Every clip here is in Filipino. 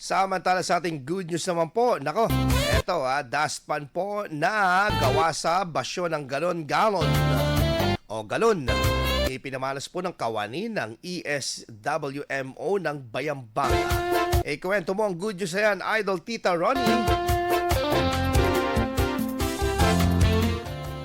Samantala sa ating good news naman po, nako, eto dustpan po na gawa sa basyo ng galon-galon o galon. Ipinamalas po ng kawani ng ESWMO ng Bayambanga. Kwento mo ang good news na yan, Idol Tita Ronnie.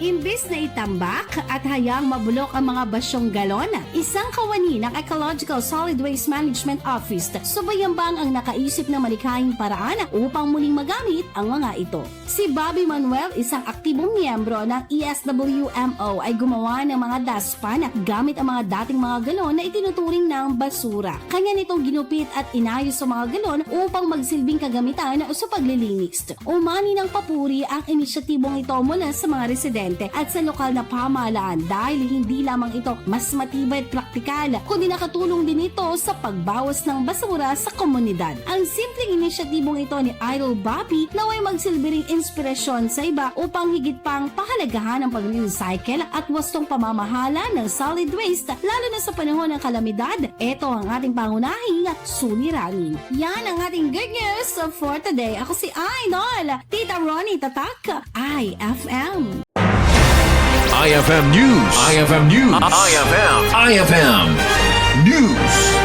Imbis na itambak at hayang mabulok ang mga basyong galon, isang kawani ng Ecological Solid Waste Management Office sa Bayambang ang nakaisip na malikhaing paraan upang muling magamit ang mga ito. Si Bobby Manuel, isang aktibong miyembro ng ESWMO, ay gumawa ng mga dustpan gamit ang mga dating mga galon na itinuturing ng basura. Kanya nitong ginupit at inayos sa mga galon upang magsilbing kagamitan sa paglilinis. Umani ng papuri ang inisyatibong ito mula sa mga residente at sa lokal na pamahalaan dahil hindi lamang ito mas matibay at praktikal, kundi nakatulong din ito sa pagbawas ng basura sa komunidad. Ang simpleng inisyatibong ito ni Idol Bobby naway magsilbi ring inspirasyon sa iba upang higit pang pahalagahan ang pag-recycle at wastong pamamahala ng solid waste lalo na sa panahon ng kalamidad. Ito ang ating pangunahing suliranin. Yan ang ating good news for today. Ako si Idol Tita Ronnie Tatak, IFM. IFM News. IFM News. IFM News.